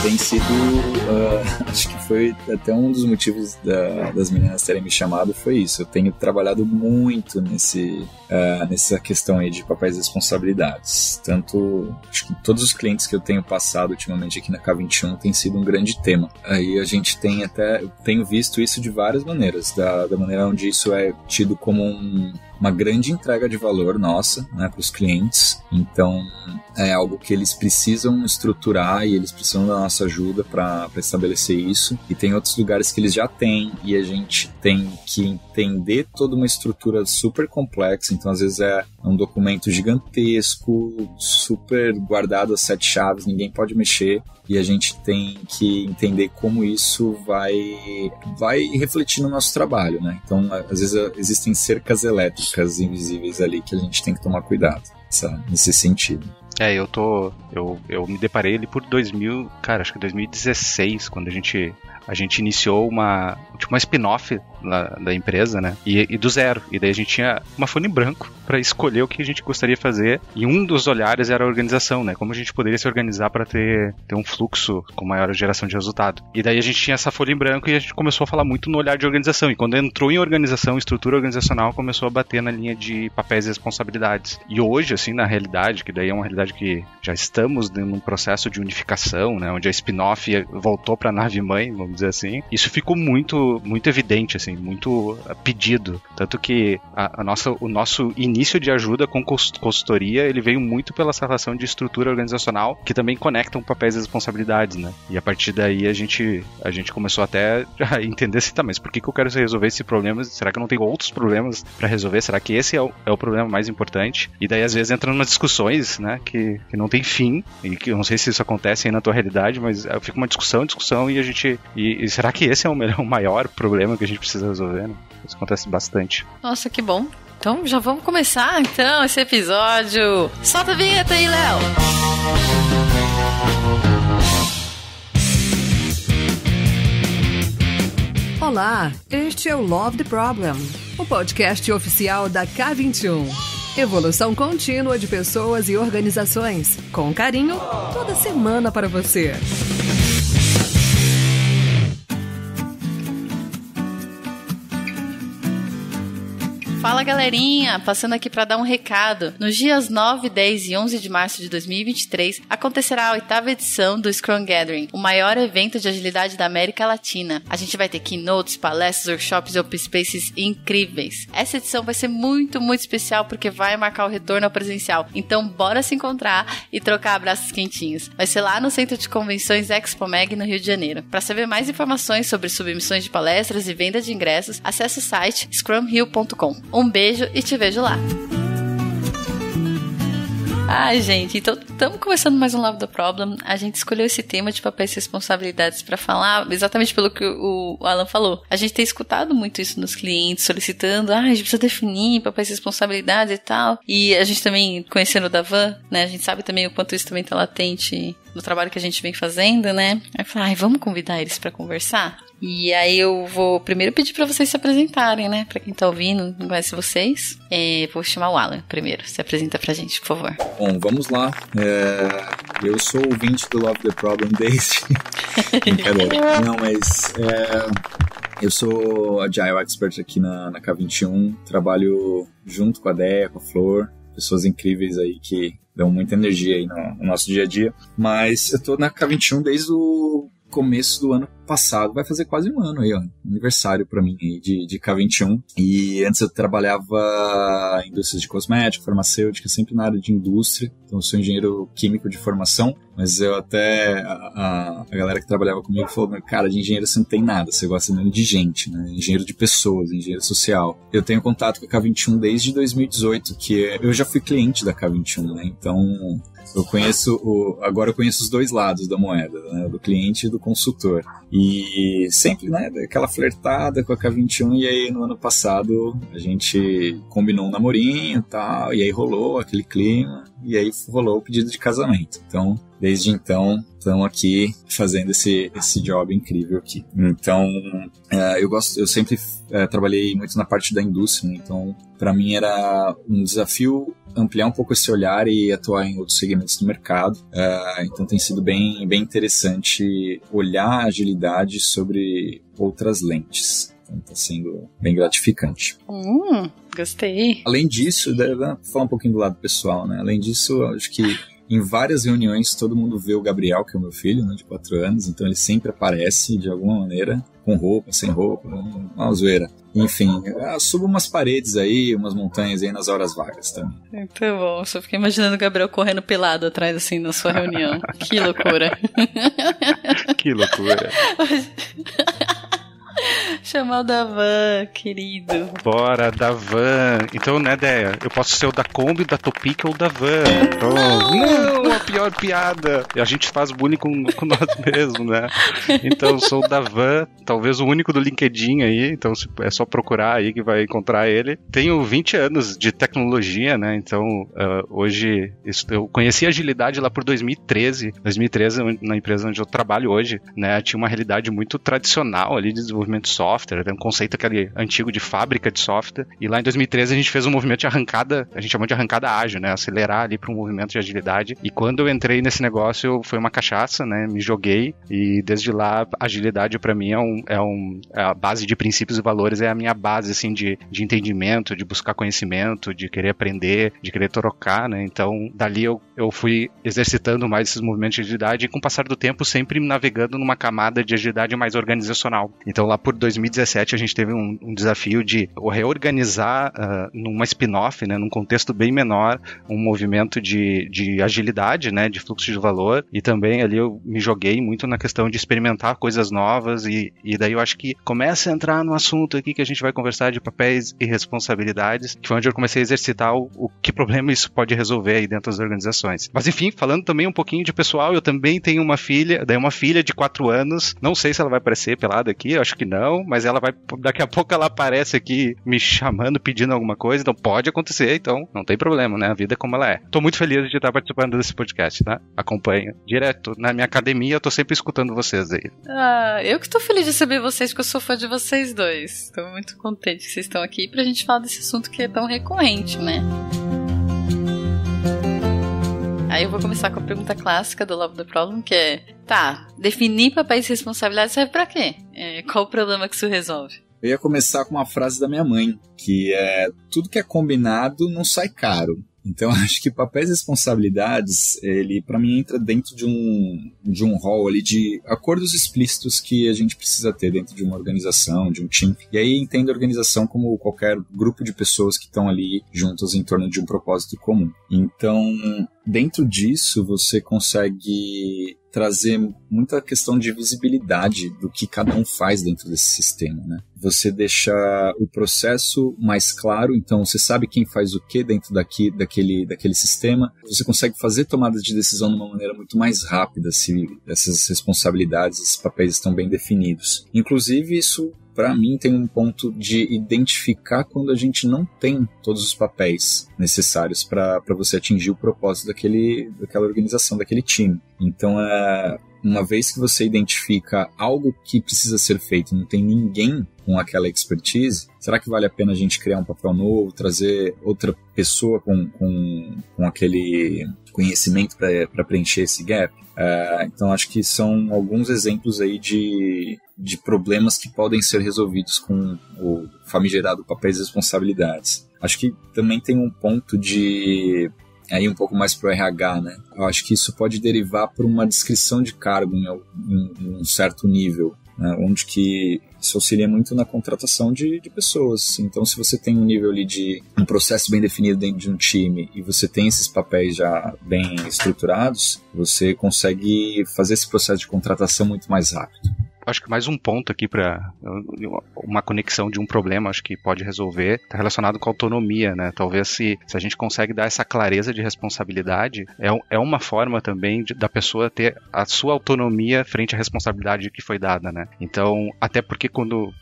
tem sido, acho que foi até um dos motivos das meninas terem me chamado, foi isso. Eu tenho trabalhado muito nessa questão aí de papéis e responsabilidades. Tanto, acho que todos os clientes que eu tenho passado ultimamente aqui na K21 tem sido um grande tema. Aí a gente tenho visto isso de várias maneiras, da maneira onde isso é tido como uma grande entrega de valor nossa, né, para os clientes. Então é algo que eles precisam estruturar e eles precisam da nossa ajuda para estabelecer isso. E tem outros lugares que eles já têm e a gente tem que entender toda uma estrutura super complexa. Então às vezes é um documento gigantesco, super guardado a 7 chaves, ninguém pode mexer. E a gente tem que entender como isso vai refletir no nosso trabalho, né? Então, às vezes, existem cercas invisíveis ali que a gente tem que tomar cuidado, nesse sentido. Eu me deparei ali por 2016, quando a gente iniciou uma spin-off da empresa, né? E do zero. E daí a gente tinha uma folha em branco para escolher o que a gente gostaria de fazer. E um dos olhares era a organização, né? Como a gente poderia se organizar para ter um fluxo com maior geração de resultado. E daí a gente tinha essa folha em branco e a gente começou a falar muito no olhar de organização. E quando entrou em organização, estrutura organizacional, começou a bater na linha de papéis e responsabilidades. E hoje, assim, na realidade, que daí é uma realidade que já estamos num processo de unificação, né? Onde a spin-off voltou para a nave-mãe, vamos dizer assim. Isso ficou muito, muito evidente, assim, muito pedido. Tanto que o nosso início de ajuda com consultoria, ele veio muito pela essa relação de estrutura organizacional, que também conectam papéis e responsabilidades, né? E a partir daí a gente começou até a entender assim, tá, mas por que eu quero resolver esse problema? Será que eu não tenho outros problemas para resolver? Será que esse é o problema mais importante? E daí às vezes entra umas discussões, né, que não tem fim, e que eu não sei se isso acontece aí na tua realidade, mas fica uma discussão e a gente... E será que esse é o maior problema que a gente precisa resolver, né? Isso acontece bastante. Nossa, que bom. Então já vamos começar então esse episódio. Solta a vinheta aí, Léo! Olá, este é o Love the Problem, o podcast oficial da K21. Evolução contínua de pessoas e organizações, com carinho, toda semana para você. Fala, galerinha! Passando aqui para dar um recado. Nos dias 9, 10 e 11 de março de 2023, acontecerá a 8ª edição do Scrum Gathering, o maior evento de agilidade da América Latina. A gente vai ter keynotes, palestras, workshops e open spaces incríveis. Essa edição vai ser muito, muito especial porque vai marcar o retorno ao presencial. Então, bora se encontrar e trocar abraços quentinhos. Vai ser lá no Centro de Convenções ExpoMag, no Rio de Janeiro. Para saber mais informações sobre submissões de palestras e venda de ingressos, acesse o site scrumhill.com. Um beijo e te vejo lá. Ai, gente, então estamos começando mais um Love the Problem. A gente escolheu esse tema de papéis e responsabilidades para falar exatamente pelo que o Alan falou. A gente tem escutado muito isso nos clientes, solicitando, a gente precisa definir papéis e responsabilidades e tal. E a gente também, conhecendo o Davan, né, a gente sabe também o quanto isso também está latente no trabalho que a gente vem fazendo, né. Aí fala, vamos convidar eles para conversar? E aí eu vou primeiro pedir pra vocês se apresentarem, né? Pra quem tá ouvindo, não conhece vocês. Vou chamar o Alan primeiro. Se apresenta pra gente, por favor. Bom, vamos lá. Eu sou ouvinte do Love the Problem desde... Brincadeira. Não, mas... eu sou Agile Expert aqui na K21. Trabalho junto com a Deia, com a Flor. Pessoas incríveis aí que dão muita energia aí no nosso dia a dia. Mas eu tô na K21 desde o começo do ano passado, vai fazer quase um ano aí, ó, aniversário pra mim aí de K21, e antes eu trabalhava em indústrias de cosmética, farmacêutica, sempre na área de indústria, então eu sou engenheiro químico de formação, mas eu até, a galera que trabalhava comigo falou, cara, de engenheiro você não tem nada, você gosta mesmo de gente, né, engenheiro de pessoas, engenheiro social. Eu tenho contato com a K21 desde 2018, que eu já fui cliente da K21, né, então... Agora eu conheço os dois lados da moeda, né, do cliente e do consultor. E sempre, né, aquela flertada com a K21, e aí no ano passado a gente combinou um namorinho e tal, e aí rolou aquele clima, e aí rolou o pedido de casamento. Então, desde então, estamos aqui fazendo esse job incrível aqui. Então, eu sempre trabalhei muito na parte da indústria, né? Então, para mim era um desafio ampliar um pouco esse olhar e atuar em outros segmentos do mercado. Então tem sido bem interessante olhar a agilidade sobre outras lentes. Então está sendo bem gratificante. Gostei. Além disso, vou falar um pouquinho do lado pessoal, né? Além disso, acho que em várias reuniões todo mundo vê o Gabriel, que é o meu filho, né, de 4 anos, então ele sempre aparece de alguma maneira, com roupa, sem roupa, uma zoeira. Enfim, subo umas paredes aí, umas montanhas aí nas horas vagas também. Muito bom, só fiquei imaginando o Gabriel correndo pelado atrás, assim, na sua reunião. Que loucura. Que loucura. Chamar o Davan, querido. Bora, Davan. Então, né, Deia? Eu posso ser o da Kombi, da Topic ou da Van. Então, não, a pior piada. E a gente faz bullying com nós mesmos, né? Então, sou o da Van, talvez o único do LinkedIn aí. Então, é só procurar aí que vai encontrar ele. Tenho 20 anos de tecnologia, né? Então, hoje, eu conheci a agilidade lá por 2013. 2013, na empresa onde eu trabalho hoje, né? Tinha uma realidade muito tradicional ali de desenvolvimento de software, era um conceito aquele antigo de fábrica de software, e lá em 2013 a gente fez um movimento de arrancada, a gente chamou de arrancada ágil, né, acelerar ali para um movimento de agilidade, e quando eu entrei nesse negócio foi uma cachaça, né, me joguei, e desde lá agilidade para mim é a base de princípios e valores, é a minha base, assim, de entendimento, de buscar conhecimento, de querer aprender, de querer trocar, né, então dali eu fui exercitando mais esses movimentos de agilidade, e com o passar do tempo sempre navegando numa camada de agilidade mais organizacional. Então lá por 2017 a gente teve um desafio de reorganizar numa spin-off, né, num contexto bem menor, um movimento de agilidade, né, de fluxo de valor, e também ali eu me joguei muito na questão de experimentar coisas novas, e daí eu acho que começa a entrar no assunto aqui que a gente vai conversar de papéis e responsabilidades, que foi onde eu comecei a exercitar o que problema isso pode resolver aí dentro das organizações. Mas enfim, falando também um pouquinho de pessoal, eu também tenho uma filha de 4 anos, não sei se ela vai aparecer pelada aqui, eu acho que não, mas ela vai, daqui a pouco ela aparece aqui me chamando, pedindo alguma coisa, então pode acontecer, então não tem problema, né, a vida é como ela é. Tô muito feliz de estar participando desse podcast, tá? Acompanho direto, na minha academia eu tô sempre escutando vocês aí. Eu que tô feliz de receber vocês, porque eu sou fã de vocês dois, tô muito contente que vocês estão aqui pra gente falar desse assunto que é tão recorrente, né? Aí eu vou começar com a pergunta clássica do Love the Problem, que é, definir papéis e responsabilidades serve pra quê? Qual o problema que isso resolve? Eu ia começar com uma frase da minha mãe, que é, tudo que é combinado não sai caro. Então, acho que papéis e responsabilidades, ele, para mim, entra dentro de um rol ali de acordos explícitos que a gente precisa ter dentro de uma organização, de um time. E aí, entendo a organização como qualquer grupo de pessoas que estão ali juntas em torno de um propósito comum. Então, dentro disso, você consegue trazer muita questão de visibilidade do que cada um faz dentro desse sistema, né? Você deixa o processo mais claro, então você sabe quem faz o que dentro daquele sistema. Você consegue fazer tomadas de decisão de uma maneira muito mais rápida se essas responsabilidades, esses papéis estão bem definidos. Inclusive, isso para mim tem um ponto de identificar quando a gente não tem todos os papéis necessários para você atingir o propósito daquela organização, daquele time. Então, uma vez que você identifica algo que precisa ser feito, não tem ninguém com aquela expertise, será que vale a pena a gente criar um papel novo, trazer outra pessoa com aquele conhecimento para preencher esse gap? Então acho que são alguns exemplos aí de problemas que podem ser resolvidos com o famigerado papéis e responsabilidades. Acho que também tem um ponto de aí um pouco mais para o RH, né? Eu acho que isso pode derivar por uma descrição de cargo em um certo nível, né? Onde que isso auxilia muito na contratação de pessoas. Então, se você tem um nível ali de um processo bem definido dentro de um time e você tem esses papéis já bem estruturados, você consegue fazer esse processo de contratação muito mais rápido. Acho que mais um ponto aqui para uma conexão de um problema, acho que pode resolver, está relacionado com a autonomia, né? Talvez se a gente consegue dar essa clareza de responsabilidade, é uma forma também da pessoa ter a sua autonomia frente à responsabilidade que foi dada, né? Então, até porque quando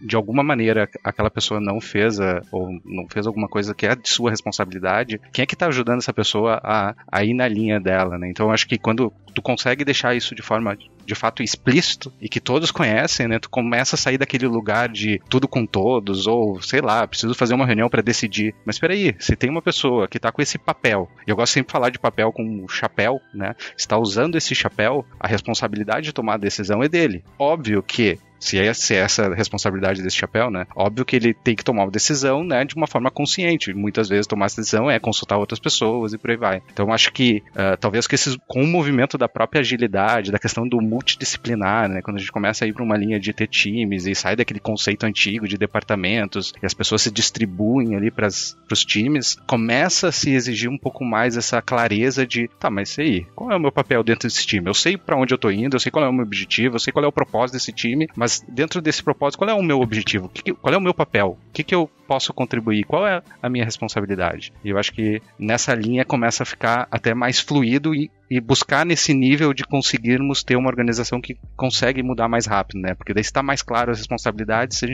de alguma maneira aquela pessoa não fez ou não fez alguma coisa que é de sua responsabilidade, quem é que está ajudando essa pessoa a ir na linha dela, né? Então, acho que quando tu consegue deixar isso de forma de fato explícito e que todos conhecem, né? Tu começa a sair daquele lugar de tudo com todos, ou sei lá, preciso fazer uma reunião para decidir. Mas espera aí, se tem uma pessoa que tá com esse papel, e eu gosto sempre de falar de papel como chapéu, né? Está usando esse chapéu, a responsabilidade de tomar a decisão é dele. Óbvio que se essa é a responsabilidade desse chapéu, né? Óbvio que ele tem que tomar uma decisão, né, de uma forma consciente. Muitas vezes tomar essa decisão é consultar outras pessoas e por aí vai. Então acho que talvez com o movimento da própria agilidade, da questão do multidisciplinar, né, quando a gente começa a ir para uma linha de ter times e sai daquele conceito antigo de departamentos e as pessoas se distribuem ali para os times, começa a se exigir um pouco mais essa clareza de, tá, mas e aí, qual é o meu papel dentro desse time? Eu sei para onde eu tô indo, eu sei qual é o meu objetivo, eu sei qual é o propósito desse time, mas dentro desse propósito, qual é o meu objetivo? Qual é o meu papel? O que eu posso contribuir? Qual é a minha responsabilidade? E eu acho que nessa linha começa a ficar até mais fluido e buscar nesse nível de conseguirmos ter uma organização que consegue mudar mais rápido, né? Porque daí está mais claro as responsabilidades, se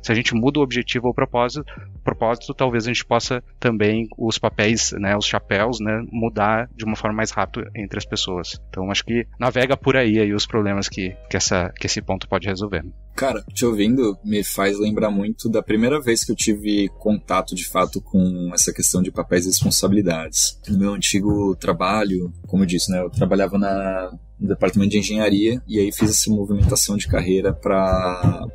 a gente muda o objetivo ou o propósito, talvez a gente possa também, os papéis, né, os chapéus, né, mudar de uma forma mais rápida entre as pessoas. Então acho que navega por aí os problemas que esse ponto pode resolver. Cara, te ouvindo me faz lembrar muito da primeira vez que eu tive contato de fato com essa questão de papéis e responsabilidades. No meu antigo trabalho, como eu disse, né, eu trabalhava no departamento de engenharia e aí fiz essa movimentação de carreira para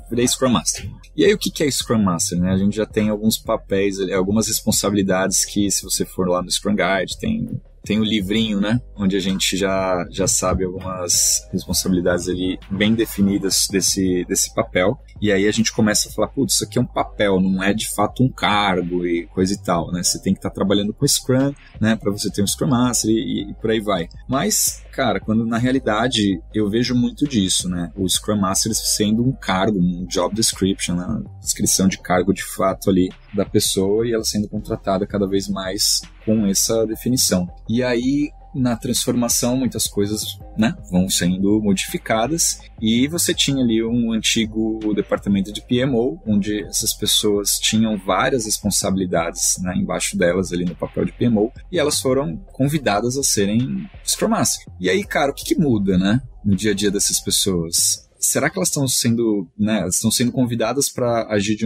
virei Scrum Master. E aí o que é Scrum Master, né? A gente já tem alguns papéis, algumas responsabilidades que, se você for lá no Scrum Guide, tem o livrinho, né? Onde a gente já sabe algumas responsabilidades ali bem definidas desse papel. E aí a gente começa a falar, putz, isso aqui é um papel, não é de fato um cargo e coisa e tal, né? Você tem que estar trabalhando com Scrum, né? Para você ter um Scrum Master e por aí vai. Mas, cara, quando na realidade eu vejo muito disso, né? O Scrum Master sendo um cargo, um job description, né? Descrição de cargo de fato ali da pessoa e ela sendo contratada cada vez mais com essa definição. E aí, na transformação, muitas coisas, né, vão sendo modificadas e você tinha ali um antigo departamento de PMO, onde essas pessoas tinham várias responsabilidades, né, embaixo delas ali no papel de PMO e elas foram convidadas a serem Scrum Master. E aí, cara, o que muda, né, no dia a dia dessas pessoas? Será que elas estão sendo, né, elas estão sendo convidadas para agir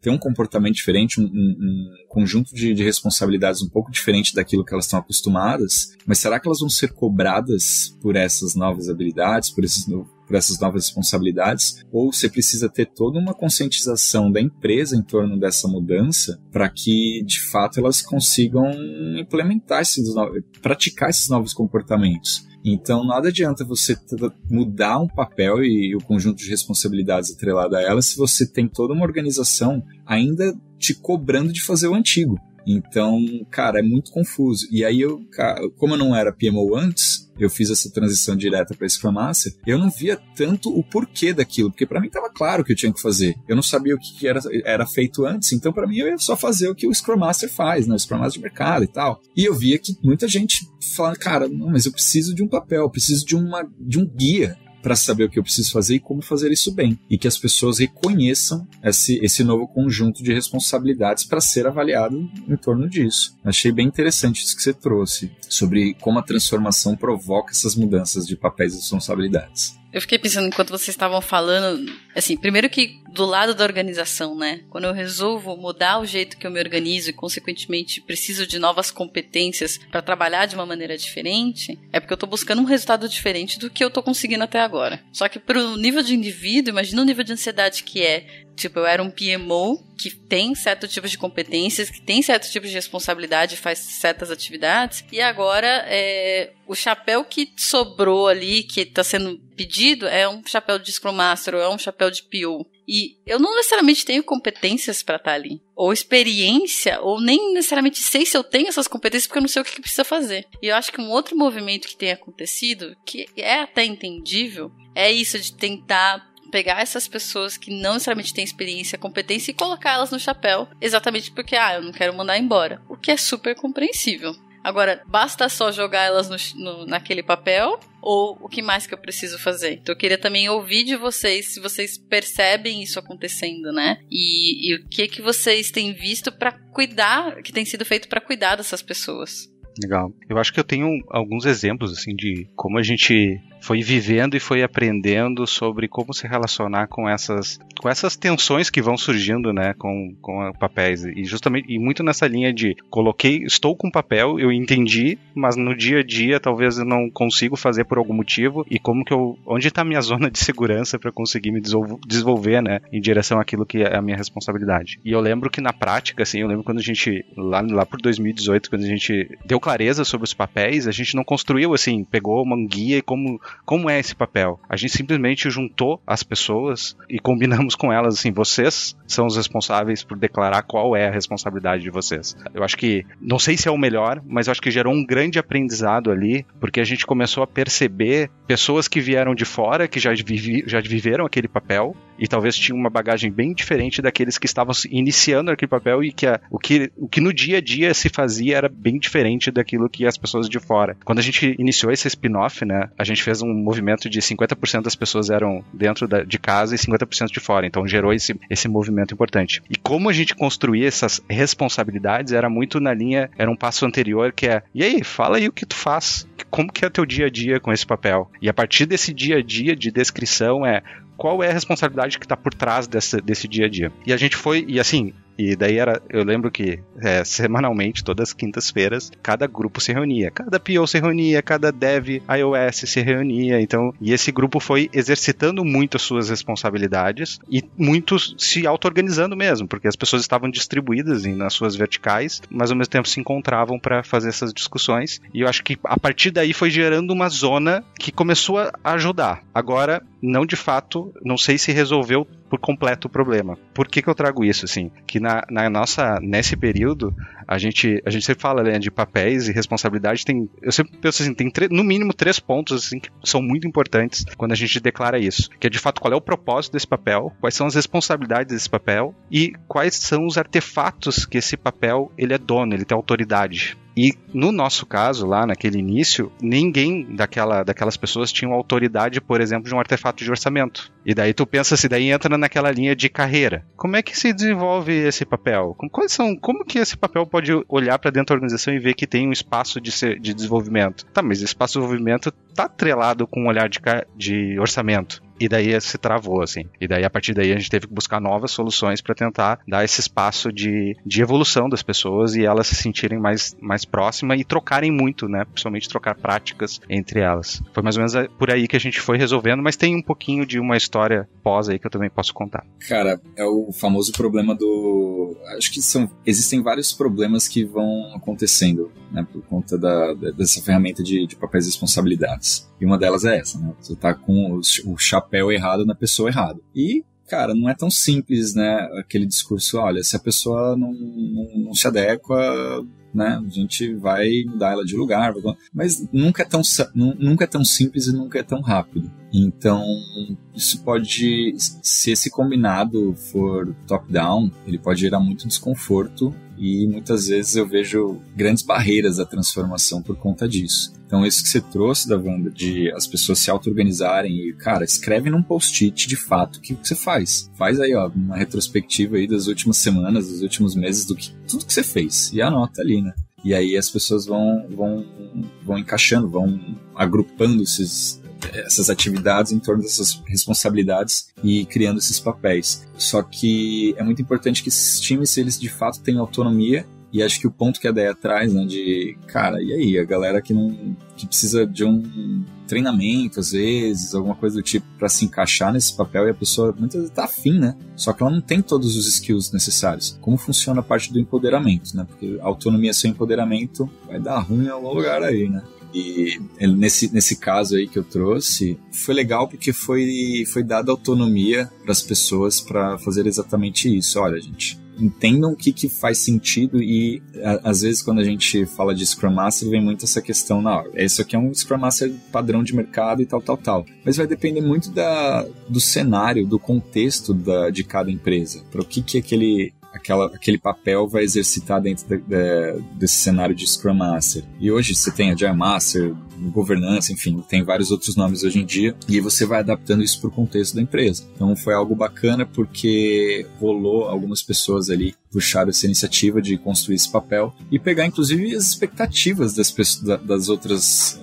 ter um comportamento diferente, um conjunto de responsabilidades um pouco diferente daquilo que elas estão acostumadas? Mas será que elas vão ser cobradas por essas novas habilidades, por essas novas responsabilidades? Ou você precisa ter toda uma conscientização da empresa em torno dessa mudança para que, de fato, elas consigam implementar praticar esses novos comportamentos? Então, nada adianta você mudar um papel e o conjunto de responsabilidades atrelado a ela se você tem toda uma organização ainda te cobrando de fazer o antigo. Então, cara, é muito confuso. E aí, como eu não era PMO antes, eu fiz essa transição direta para Scrum Master, eu não via tanto o porquê daquilo, porque para mim estava claro o que eu tinha que fazer. Eu não sabia o que era feito antes, então para mim eu ia só fazer o que o Scrum Master faz, né? O Scrum Master de mercado e tal. E eu via que muita gente falava, cara, não, mas eu preciso de um papel, eu preciso de um guia para saber o que eu preciso fazer e como fazer isso bem. E que as pessoas reconheçam esse novo conjunto de responsabilidades para ser avaliado em torno disso. Achei bem interessante isso que você trouxe, sobre como a transformação provoca essas mudanças de papéis e responsabilidades. Eu fiquei pensando enquanto vocês estavam falando, assim, primeiro que do lado da organização, né? Quando eu resolvo mudar o jeito que eu me organizo e, consequentemente, preciso de novas competências para trabalhar de uma maneira diferente, é porque eu tô buscando um resultado diferente do que eu tô conseguindo até agora. Só que pro nível de indivíduo, imagina o nível de ansiedade que é. Tipo, eu era um PMO que tem certo tipo de competências, que tem certo tipo de responsabilidade, faz certas atividades, e agora o chapéu que sobrou ali, que está sendo pedido, é um chapéu de Scrum Master ou é um chapéu de PO. E eu não necessariamente tenho competências para estar ali, ou experiência, ou nem necessariamente sei se eu tenho essas competências porque eu não sei o que precisa fazer. E eu acho que um outro movimento que tem acontecido, que é até entendível, é isso de tentar pegar essas pessoas que não necessariamente têm experiência, competência e colocar elas no chapéu, exatamente porque, eu não quero mandar embora. O que é super compreensível. Agora, basta só jogar elas naquele papel ou o que mais que eu preciso fazer? Então eu queria também ouvir de vocês se vocês percebem isso acontecendo, né? E o que vocês têm visto para cuidar, que tem sido feito para cuidar dessas pessoas. Legal. Eu acho que eu tenho alguns exemplos, assim, de como a gente foi vivendo e foi aprendendo sobre como se relacionar com essas tensões que vão surgindo, né, com papéis. E justamente, e muito nessa linha de estou com papel, eu entendi, mas no dia a dia talvez eu não consigo fazer por algum motivo, e onde está a minha zona de segurança para conseguir me desenvolver, né, em direção àquilo que é a minha responsabilidade. E eu lembro que na prática, assim, eu lembro quando a gente, lá por 2018, quando a gente deu clareza sobre os papéis, a gente não construiu, assim, pegou uma guia e como é esse papel. A gente simplesmente juntou as pessoas e combinamos com elas, assim, vocês são os responsáveis por declarar qual é a responsabilidade de vocês. Eu acho que, não sei se é o melhor, mas eu acho que gerou um grande aprendizado ali, porque a gente começou a perceber pessoas que vieram de fora, que já viveram aquele papel, e talvez tinham uma bagagem bem diferente daqueles que estavam iniciando aquele papel, e que o que no dia a dia se fazia era bem diferente daquilo que as pessoas de fora. Quando a gente iniciou esse spin-off, né, a gente fez um movimento de 50% das pessoas eram dentro de casa e 50% de fora, então gerou esse movimento importante. E como a gente construía essas responsabilidades era muito na linha, era um passo anterior que é, e aí, fala aí o que tu faz, como que é o teu dia a dia com esse papel? E a partir desse dia a dia de descrição qual é a responsabilidade que está por trás desse dia a dia. E a gente foi, e assim, e daí eu lembro que semanalmente, todas as quintas-feiras, cada grupo se reunia, cada PO se reunia, cada Dev iOS se reunia, então, e esse grupo foi exercitando muito as suas responsabilidades e muitos se auto-organizando mesmo, porque as pessoas estavam distribuídas nas suas verticais, mas ao mesmo tempo se encontravam para fazer essas discussões, e eu acho que a partir daí foi gerando uma zona que começou a ajudar. Agora, não de fato, não sei se resolveu por completo o problema. Por que eu trago isso, assim? Que nesse período, a gente sempre fala, né, de papéis e responsabilidade, eu sempre penso assim, tem no mínimo 3 pontos, assim, que são muito importantes quando a gente declara isso. Que é, de fato, qual é o propósito desse papel, quais são as responsabilidades desse papel e quais são os artefatos que esse papel, ele é dono, ele tem autoridade. E no nosso caso, lá naquele início, ninguém daquelas pessoas tinha autoridade, por exemplo, de um artefato de orçamento. E daí tu pensa assim, daí entra naquela linha de carreira. Como é que se desenvolve esse papel? Como que esse papel pode olhar para dentro da organização e ver que tem um espaço de desenvolvimento? Tá, mas esse espaço de desenvolvimento tá atrelado com um olhar de orçamento. E daí se travou, assim. E daí, a partir daí, a gente teve que buscar novas soluções para tentar dar esse espaço de evolução das pessoas e elas se sentirem mais próximas e trocarem muito, né? Principalmente trocar práticas entre elas. Foi mais ou menos por aí que a gente foi resolvendo, mas tem um pouquinho de uma história pós aí que eu também posso contar. Cara, é o famoso problema acho que existem vários problemas que vão acontecendo, né? Por conta dessa ferramenta de papéis e responsabilidades. E uma delas é essa, né? Você tá com o chapéu errado na pessoa errada. E, cara, não é tão simples, né? Aquele discurso, olha, se a pessoa não se adequa, né? A gente vai mudar ela de lugar. Mas nunca é tão simples e nunca é tão rápido. Então, isso pode, se esse combinado for top-down, ele pode gerar muito desconforto e muitas vezes eu vejo grandes barreiras à transformação por conta disso. Então, isso que você trouxe, Wanda, de as pessoas se auto-organizarem e, cara, escreve num post-it de fato o que você faz. Faz aí, ó, uma retrospectiva aí das últimas semanas, dos últimos meses, tudo que você fez e anota ali, né? E aí as pessoas vão encaixando, vão agrupando essas atividades em torno dessas responsabilidades e criando esses papéis. Só que é muito importante que esses times, eles de fato tenham autonomia, e acho que o ponto que a Deia traz, né, de, cara, e aí, a galera que precisa de um treinamento, às vezes, alguma coisa do tipo, para se encaixar nesse papel, e a pessoa muitas vezes tá afim, né? Só que ela não tem todos os skills necessários. Como funciona a parte do empoderamento, né? Porque a autonomia sem empoderamento vai dar ruim em algum lugar aí, né? E nesse caso aí que eu trouxe, foi legal porque foi dada autonomia para as pessoas para fazer exatamente isso. Olha, gente, entendam o que faz sentido, e às vezes quando a gente fala de Scrum Master vem muito essa questão, não, isso aqui é um Scrum Master padrão de mercado e tal, mas vai depender muito do cenário, do contexto de cada empresa, para o que aquele papel vai exercitar dentro desse cenário de Scrum Master. E hoje você tem Agile Master, governança, enfim, tem vários outros nomes hoje em dia, e aí você vai adaptando isso para o contexto da empresa. Então foi algo bacana porque rolou algumas pessoas ali puxaram essa iniciativa de construir esse papel e pegar, inclusive, as expectativas das outras,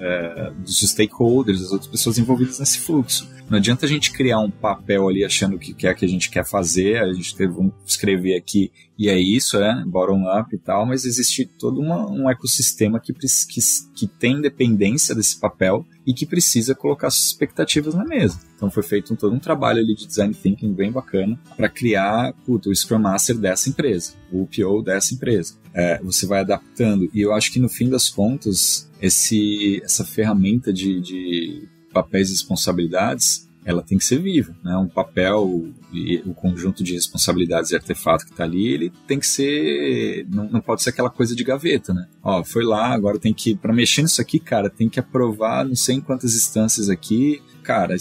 dos stakeholders, das outras pessoas envolvidas nesse fluxo. Não adianta a gente criar um papel ali achando que é que a gente quer fazer, a gente vamos escrever aqui e é isso, bottom-up e tal, mas existe todo um ecossistema que tem dependência desse papel e que precisa colocar suas expectativas na mesa. Então foi feito todo um trabalho ali de design thinking bem bacana para criar o Scrum Master dessa empresa, o PO dessa empresa. Você vai adaptando, e eu acho que no fim das contas, essa ferramenta de papéis e responsabilidades, ela tem que ser viva, né? Um papel e o conjunto de responsabilidades e artefato que está ali, ele tem que ser, não pode ser aquela coisa de gaveta, né? Foi lá, agora tem que, para mexer nisso aqui, cara, tem que aprovar não sei em quantas instâncias aqui. Cara,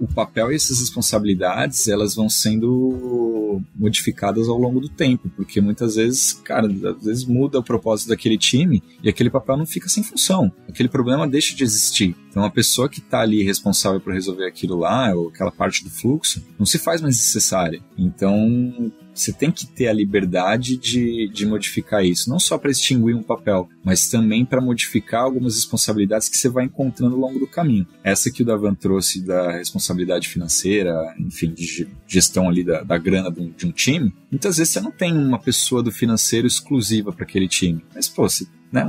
o papel e essas responsabilidades, elas vão sendo modificadas ao longo do tempo, porque muitas vezes, às vezes muda o propósito daquele time e aquele papel não fica sem função. Aquele problema deixa de existir. Então, a pessoa que está ali responsável por resolver aquilo lá, ou aquela parte do fluxo, não se faz mais necessária. Então, você tem que ter a liberdade de modificar isso, não só para extinguir um papel, mas também para modificar algumas responsabilidades que você vai encontrando ao longo do caminho. Essa que o Davan trouxe da responsabilidade financeira, enfim, de gestão ali da grana de um time, muitas vezes você não tem uma pessoa do financeiro exclusiva para aquele time. Mas,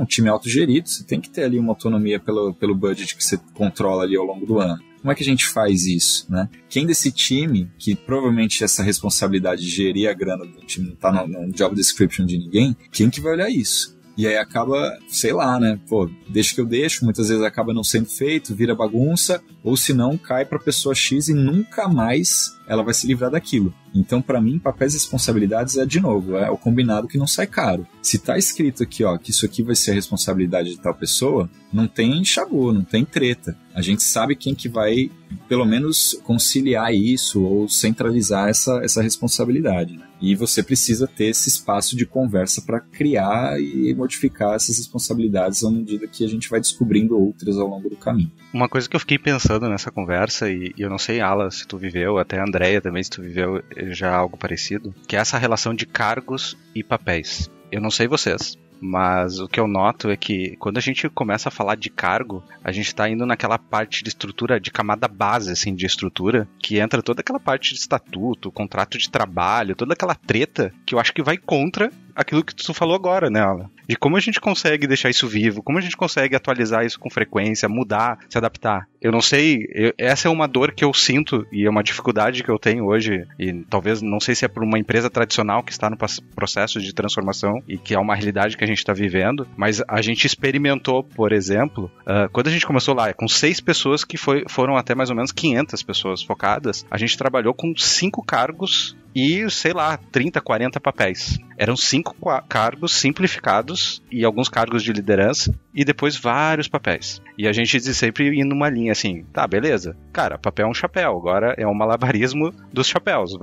um time autogerido, você tem que ter ali uma autonomia pelo budget que você controla ali ao longo do ano. Como é que a gente faz isso, né? Quem desse time, que provavelmente essa responsabilidade de gerir a grana do time não está no job description de ninguém, quem que vai olhar isso? E aí acaba, sei lá, né? Deixa que eu deixo, muitas vezes acaba não sendo feito, vira bagunça, ou se não, cai para a pessoa X e nunca mais ela vai se livrar daquilo. Então, para mim, papéis e responsabilidades de novo, é o combinado que não sai caro. Se tá escrito aqui, que isso aqui vai ser a responsabilidade de tal pessoa, não tem chabu, não tem treta. A gente sabe quem que vai, pelo menos, conciliar isso ou centralizar essa responsabilidade, né? E você precisa ter esse espaço de conversa para criar e modificar essas responsabilidades à medida que a gente vai descobrindo outras ao longo do caminho. Uma coisa que eu fiquei pensando nessa conversa, e eu não sei, Ala, se tu viveu, até a Andrea também, se tu viveu já algo parecido, que é essa relação de cargos e papéis. Eu não sei vocês, mas o que eu noto é que quando a gente começa a falar de cargo, a gente está indo naquela parte de estrutura, de camada base, assim, de estrutura, que entra toda aquela parte de estatuto, contrato de trabalho, toda aquela treta que eu acho que vai contra aquilo que tu falou agora, né, Ala? De como a gente consegue deixar isso vivo, como a gente consegue atualizar isso com frequência, mudar, se adaptar. Eu não sei, essa é uma dor que eu sinto e é uma dificuldade que eu tenho hoje, e talvez, não sei se é por uma empresa tradicional que está no processo de transformação e que é uma realidade que a gente está vivendo, mas a gente experimentou, por exemplo, quando a gente começou lá, com 6 pessoas que foram até mais ou menos 500 pessoas focadas, a gente trabalhou com 5 cargos e, sei lá, 30, 40 papéis. Eram 5 cargos simplificados e alguns cargos de liderança e depois vários papéis. E a gente sempre ia numa linha assim, tá, beleza. Cara, papel é um chapéu, agora é um malabarismo dos chapéus.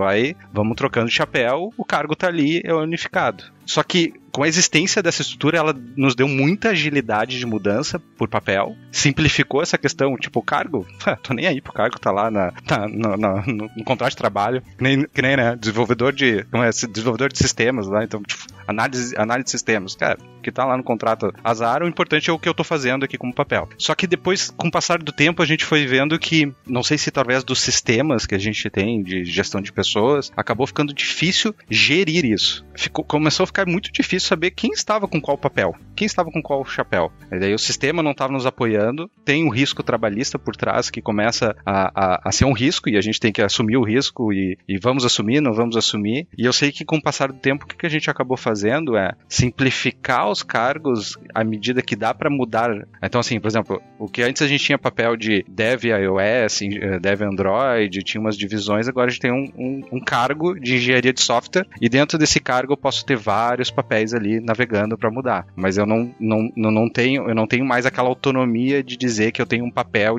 Vamos trocando de chapéu, o cargo tá ali, é unificado. Só que com a existência dessa estrutura, ela nos deu muita agilidade de mudança por papel, simplificou essa questão, tipo, o cargo, tô nem aí pro cargo, tá lá no contrato de trabalho, que nem né, desenvolvedor de sistemas lá, então, tipo, análise de sistemas, cara, que tá lá no contrato, azar, o importante é o que eu tô fazendo aqui como papel. Só que depois, com o passar do tempo, a gente foi vendo que, não sei se através dos sistemas que a gente tem de gestão de pessoas, acabou ficando difícil gerir isso. Começou a ficar muito difícil saber quem estava com qual papel, quem estava com qual chapéu. E daí o sistema não estava nos apoiando, tem um risco trabalhista por trás que começa a ser um risco e a gente tem que assumir o risco e vamos assumir, não vamos assumir. E eu sei que com o passar do tempo, o que a gente acabou fazendo é simplificar os cargos à medida que dá para mudar. Então assim, por exemplo, o que antes a gente tinha papel de Dev iOS, Dev Android, tinha umas divisões, agora a gente tem um cargo de engenharia de software e dentro desse cargo eu posso ter vários papéis ali navegando para mudar, mas eu não tenho mais aquela autonomia de dizer que eu tenho um papel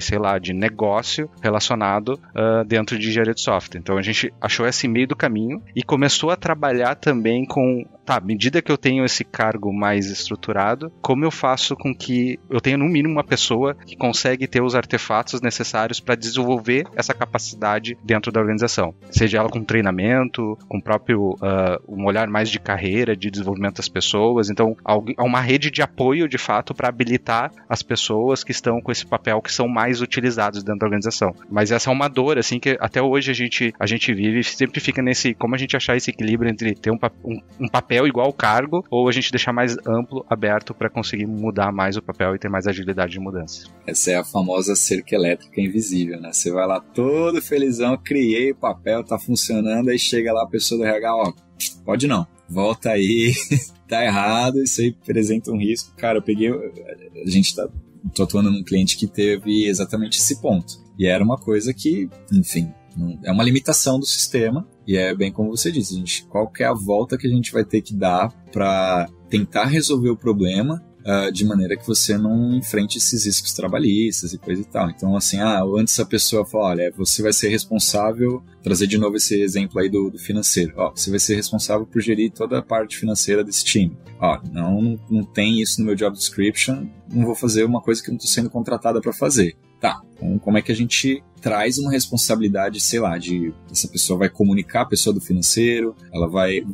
sei lá, de negócio relacionado dentro de engenharia de software. Então a gente achou esse meio do caminho e começou a trabalhar também com à medida que eu tenho esse cargo mais estruturado, como eu faço com que eu tenha no mínimo uma pessoa que consegue ter os artefatos necessários para desenvolver essa capacidade dentro da organização. Seja ela com treinamento, com próprio um olhar mais de carreira, de desenvolvimento das pessoas. Então, há uma rede de apoio, de fato, para habilitar as pessoas que estão com esse papel, que são mais utilizados dentro da organização. Mas essa é uma dor, assim, que até hoje a gente vive, sempre fica nesse, como a gente achar esse equilíbrio entre ter um papel igual ao cargo, ou a gente deixar mais amplo, aberto, para conseguir mudar mais o papel e ter mais agilidade de mudança. Essa é a famosa cerca elétrica invisível, né? Você vai lá todo felizão, criei o papel, tá funcionando, aí chega lá a pessoa do RH, ó, pode não, volta aí, tá errado, isso aí apresenta um risco. Cara, tô atuando num cliente que teve exatamente esse ponto. E era uma coisa que, enfim, é uma limitação do sistema. E é bem como você disse, qual que é a volta que a gente vai ter que dar para tentar resolver o problema de maneira que você não enfrente esses riscos trabalhistas e coisa e tal. Então, assim, antes a pessoa fala, olha, você vai ser responsável, trazer de novo esse exemplo aí do financeiro, você vai ser responsável por gerir toda a parte financeira desse time. Não tem isso no meu job description, não vou fazer uma coisa que eu não estou sendo contratada para fazer. Tá, então como é que a gente traz uma responsabilidade, sei lá, essa pessoa vai comunicar a pessoa do financeiro,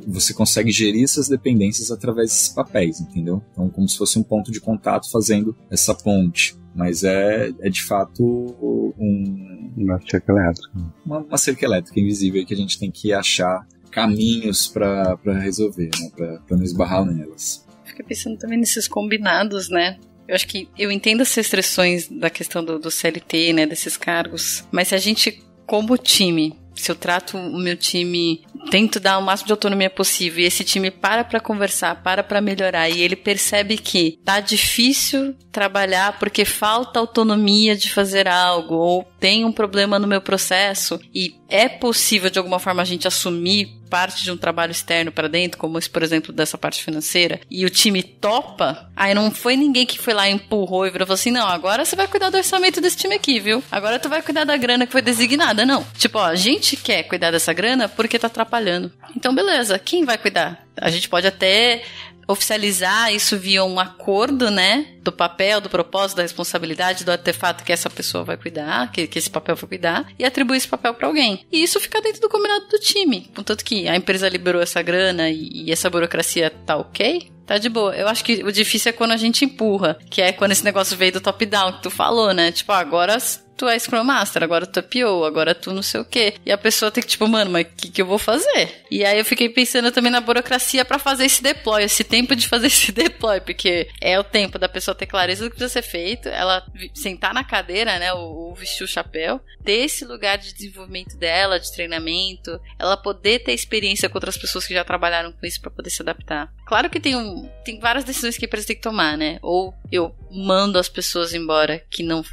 você consegue gerir essas dependências através desses papéis, entendeu? Então, como se fosse um ponto de contato fazendo essa ponte. Mas é de fato uma cerca elétrica. Uma cerca elétrica invisível que a gente tem que achar caminhos para resolver, né? Para não esbarrar nelas. Fiquei pensando também nesses combinados, né? Eu acho que eu entendo as restrições da questão do CLT, né, desses cargos, mas se a gente, como time, se eu trato o meu time, tento dar o máximo de autonomia possível e esse time para conversar, para melhorar e ele percebe que tá difícil trabalhar porque falta autonomia de fazer algo ou tem um problema no meu processo e é possível de alguma forma a gente assumir parte de um trabalho externo para dentro, como esse, por exemplo, dessa parte financeira, e o time topa, aí não foi ninguém que foi lá e empurrou e virou e falou assim, não, agora você vai cuidar do orçamento desse time aqui, viu? Agora tu vai cuidar da grana que foi designada. Não. Tipo, a gente quer cuidar dessa grana porque tá atrapalhando. Então, beleza, quem vai cuidar? A gente pode até oficializar isso via um acordo, né, do papel, do propósito, da responsabilidade, do artefato que essa pessoa vai cuidar, que esse papel vai cuidar, e atribuir esse papel para alguém. E isso fica dentro do combinado do time. Contanto que a empresa liberou essa grana e essa burocracia tá ok, tá de boa. Eu acho que o difícil é quando a gente empurra, que é quando esse negócio veio do top-down, que tu falou, né? Tipo, agora tu é Scrum Master, agora tu é PO, agora tu não sei o quê. E a pessoa tem que, tipo, mano, mas o que eu vou fazer? E aí eu fiquei pensando também na burocracia pra fazer esse deploy, esse tempo de fazer esse deploy, porque é o tempo da pessoa ter clareza do que precisa ser feito, ela sentar na cadeira, né, ou vestir o chapéu, ter esse lugar de desenvolvimento dela, de treinamento, ela poder ter experiência com outras pessoas que já trabalharam com isso pra poder se adaptar. Claro que tem várias decisões que a empresa tem que tomar, né? Ou eu mando as pessoas embora que não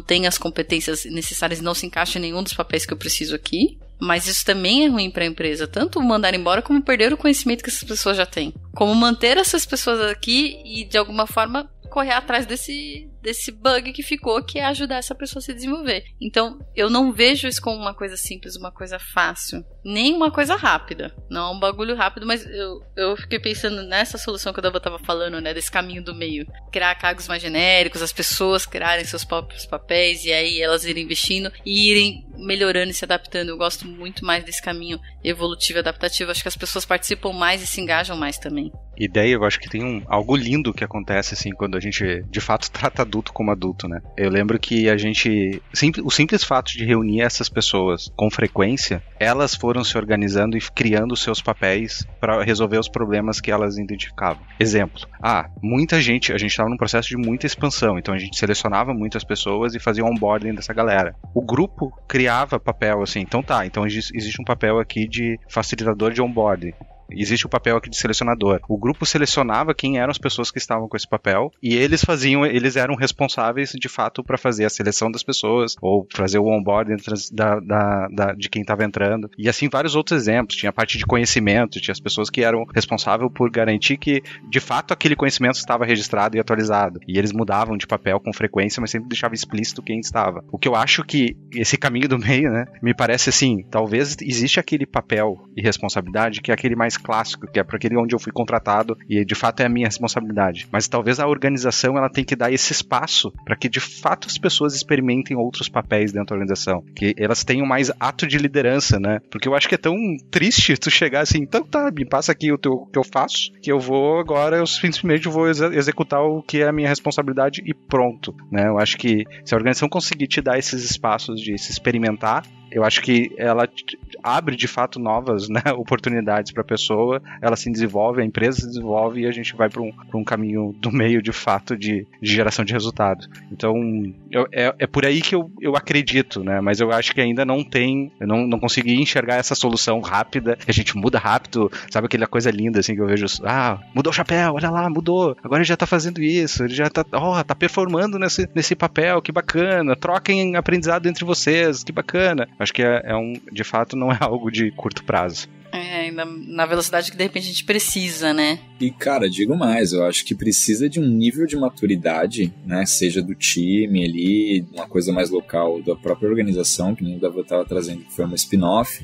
têm as competências necessárias e não se encaixam em nenhum dos papéis que eu preciso aqui. Mas isso também é ruim para a empresa. Tanto mandar embora como perder o conhecimento que essas pessoas já têm. Como manter essas pessoas aqui e, de alguma forma, correr atrás desse bug que ficou, que é ajudar essa pessoa a se desenvolver. Então, eu não vejo isso como uma coisa simples, uma coisa fácil. Nem uma coisa rápida. Não é um bagulho rápido, mas eu fiquei pensando nessa solução que o Dava estava falando, né? Desse caminho do meio. Criar cargos mais genéricos, as pessoas criarem seus próprios papéis e aí elas irem investindo e irem melhorando e se adaptando. Eu gosto muito mais desse caminho evolutivo e adaptativo. Acho que as pessoas participam mais e se engajam mais também. E daí eu acho que tem algo lindo que acontece assim quando a gente de fato trata adulto como adulto, né? Eu lembro que o simples fato de reunir essas pessoas com frequência, elas foram se organizando e criando seus papéis para resolver os problemas que elas identificavam. Exemplo, muita gente, a gente estava num processo de muita expansão, então a gente selecionava muitas pessoas e fazia um onboarding dessa galera. O grupo criava papel assim, então existe um papel aqui de facilitador de onboarding. Existe o papel aqui de selecionador. O grupo selecionava quem eram as pessoas que estavam com esse papel e eles eram responsáveis de fato para fazer a seleção das pessoas ou fazer o onboarding de quem estava entrando. E assim vários outros exemplos. Tinha a parte de conhecimento, tinha as pessoas que eram responsáveis por garantir que de fato aquele conhecimento estava registrado e atualizado. E eles mudavam de papel com frequência, mas sempre deixava explícito quem estava. O que eu acho que esse caminho do meio, né, me parece assim, talvez existe aquele papel e responsabilidade que é aquele mais clássico, que é para aquele onde eu fui contratado e de fato é a minha responsabilidade. Mas talvez a organização ela tem que dar esse espaço para que de fato as pessoas experimentem outros papéis dentro da organização, que elas tenham mais ato de liderança, né? Porque eu acho que é tão triste tu chegar assim, então tá, me passa aqui o que eu faço, que eu vou agora, eu simplesmente vou executar o que é a minha responsabilidade e pronto, né? Eu acho que se a organização conseguir te dar esses espaços de se experimentar, eu acho que ela abre de fato novas, né, oportunidades para a pessoa, ela se desenvolve, a empresa se desenvolve e a gente vai para um caminho do meio de fato de geração de resultado. Então é por aí que eu acredito, né, mas eu acho que ainda não tem, eu não consegui enxergar essa solução rápida, que a gente muda rápido, sabe aquela coisa linda assim que eu vejo, mudou o chapéu, olha lá, mudou, agora ele já tá fazendo isso, ele já tá performando nesse papel, que bacana, troquem aprendizado entre vocês, que bacana. Acho que de fato não é algo de curto prazo. Na velocidade que de repente a gente precisa, né? E cara, digo mais, eu acho que precisa de um nível de maturidade, né, seja do time ali, uma coisa mais local da própria organização, que nem o Davi estava trazendo, que foi uma spin-off,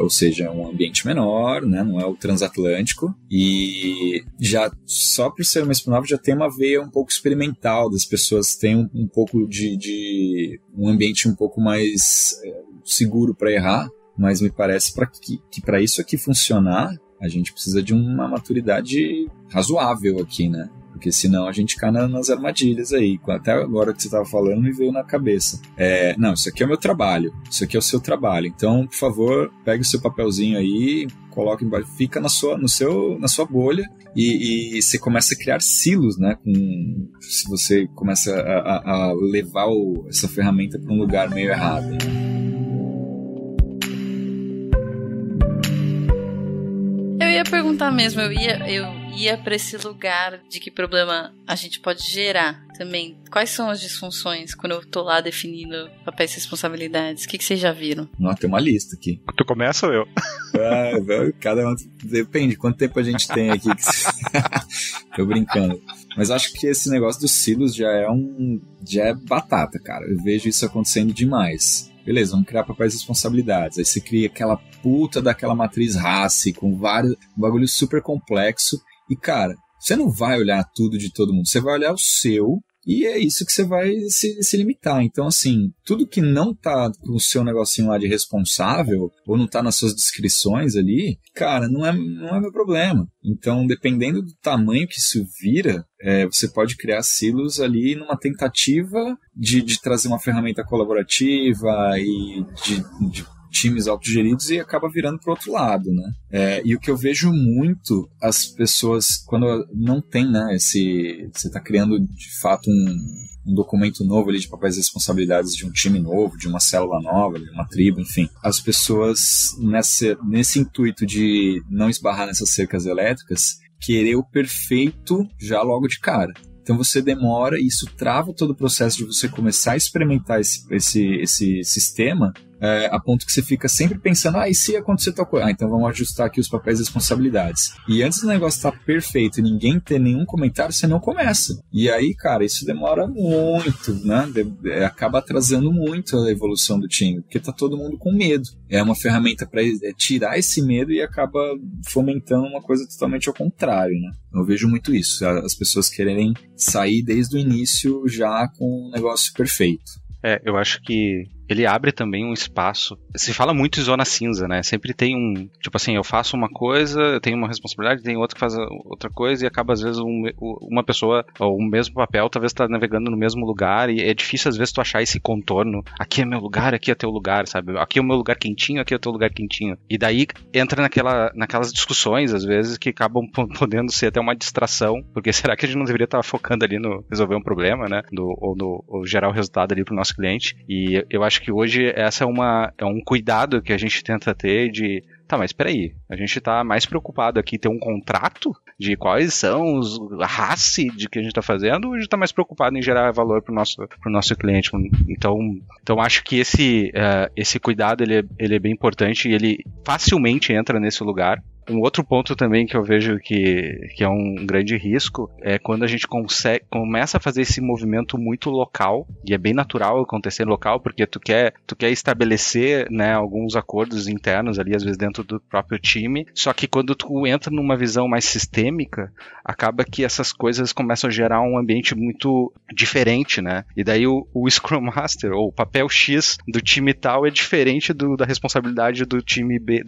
ou seja, um ambiente menor, né, não é o transatlântico, e já só por ser uma spin-off já tem uma veia um pouco experimental, das pessoas têm um pouco de um ambiente um pouco mais seguro para errar, mas me parece que para isso aqui funcionar, a gente precisa de uma maturidade razoável aqui, né? Porque senão a gente cai nas armadilhas aí. Até agora que você estava falando me veio na cabeça. Não, isso aqui é o meu trabalho, isso aqui é o seu trabalho. Então, por favor, pegue o seu papelzinho aí, coloque embaixo, fica na sua bolha e você começa a criar silos, né? Se você começa a levar essa ferramenta para um lugar meio errado. Eu ia perguntar mesmo, eu ia para esse lugar de que problema a gente pode gerar também. Quais são as disfunções quando eu tô lá definindo papéis e responsabilidades? O que vocês já viram? Não, tem uma lista aqui. Tu começa ou eu? Cada um, depende quanto tempo a gente tem aqui. Tô brincando. Mas acho que esse negócio dos silos já é batata, cara. Eu vejo isso acontecendo demais. Beleza, vamos criar papéis e responsabilidades. Aí você cria aquela puta daquela matriz RACI com um bagulho super complexo. E, cara, você não vai olhar tudo de todo mundo. Você vai olhar o seu e é isso que você vai se limitar. Então, assim, tudo que não tá com o seu negocinho lá de responsável ou não tá nas suas descrições ali, cara, não é meu problema. Então, dependendo do tamanho que isso vira, você pode criar silos ali numa tentativa de trazer uma ferramenta colaborativa e de times autogeridos e acaba virando para o outro lado, né? E o que eu vejo muito, as pessoas, quando não tem, né, você está criando de fato um documento novo ali de papéis e responsabilidades de um time novo, de uma célula nova, de uma tribo, enfim. As pessoas, nesse intuito de não esbarrar nessas cercas elétricas, querer o perfeito já logo de cara. Então você demora e isso trava todo o processo de você começar a experimentar esse sistema, a ponto que você fica sempre pensando, e se acontecer tal coisa? Então vamos ajustar aqui os papéis e responsabilidades. E antes do negócio estar perfeito e ninguém ter nenhum comentário, você não começa. E aí, cara, isso demora muito, né? Acaba atrasando muito a evolução do time, porque tá todo mundo com medo. É uma ferramenta para tirar esse medo e acaba fomentando uma coisa totalmente ao contrário, né? Eu vejo muito isso, as pessoas quererem sair desde o início já com um negócio perfeito. Eu acho que ele abre também um espaço. Se fala muito em zona cinza, né? Sempre tem tipo assim, eu faço uma coisa, eu tenho uma responsabilidade, tem outro que faz outra coisa e acaba às vezes uma pessoa, ou o mesmo papel, talvez tá navegando no mesmo lugar e é difícil às vezes tu achar esse contorno. Aqui é meu lugar, aqui é teu lugar, sabe? Aqui é o meu lugar quentinho, aqui é o teu lugar quentinho. E daí entra naquelas discussões, às vezes, que acabam podendo ser até uma distração, porque será que a gente não deveria estar focando ali no resolver um problema, né? Ou gerar o resultado ali pro nosso cliente. E eu acho que hoje essa é um cuidado que a gente tenta ter de... Tá, mas peraí, a gente tá mais preocupado aqui em ter um contrato de quais são a raça de que a gente tá fazendo, ou a gente tá mais preocupado em gerar valor pro nosso cliente? Então acho que esse cuidado ele é bem importante e ele facilmente entra nesse lugar. Um outro ponto também que eu vejo que é um grande risco é quando a gente começa a fazer esse movimento muito local, e é bem natural acontecer local, porque tu quer estabelecer, né, alguns acordos internos ali, às vezes dentro do próprio time, só que quando tu entra numa visão mais sistêmica, acaba que essas coisas começam a gerar um ambiente muito diferente, né? E daí o Scrum Master, ou o papel X do time tal é diferente da responsabilidade do time B,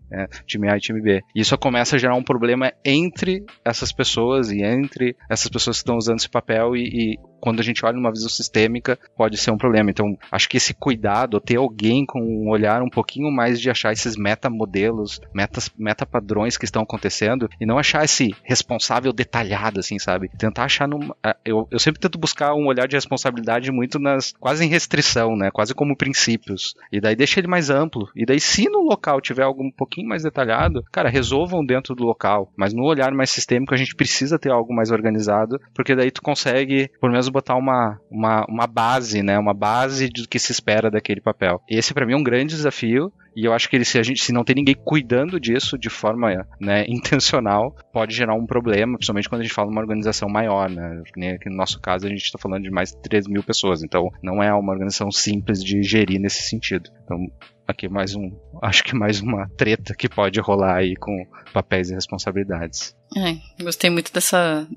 né? Time A e time B. E isso começa a gerar um problema entre essas pessoas e entre essas pessoas que estão usando esse papel e quando a gente olha numa visão sistêmica, pode ser um problema. Então, acho que esse cuidado, ter alguém com um olhar um pouquinho mais de achar esses metamodelos, metapadrões que estão acontecendo, e não achar esse responsável detalhado, assim, sabe? Tentar achar eu sempre tento buscar um olhar de responsabilidade muito quase em restrição, né? Quase como princípios. E daí deixa ele mais amplo. E daí, se no local tiver algo um pouquinho mais detalhado, cara, resolvam dentro do local. Mas no olhar mais sistêmico, a gente precisa ter algo mais organizado, porque daí tu consegue, por menos, botar uma base, né? Uma base do que se espera daquele papel. E esse, pra mim, é um grande desafio. E eu acho que se não tem ninguém cuidando disso de forma, né, intencional, pode gerar um problema, principalmente quando a gente fala de uma organização maior, né? Aqui no nosso caso, a gente está falando de mais de 3.000 pessoas. Então, não é uma organização simples de gerir nesse sentido. Então, aqui acho que mais uma treta que pode rolar aí com papéis e responsabilidades. Gostei muito dessa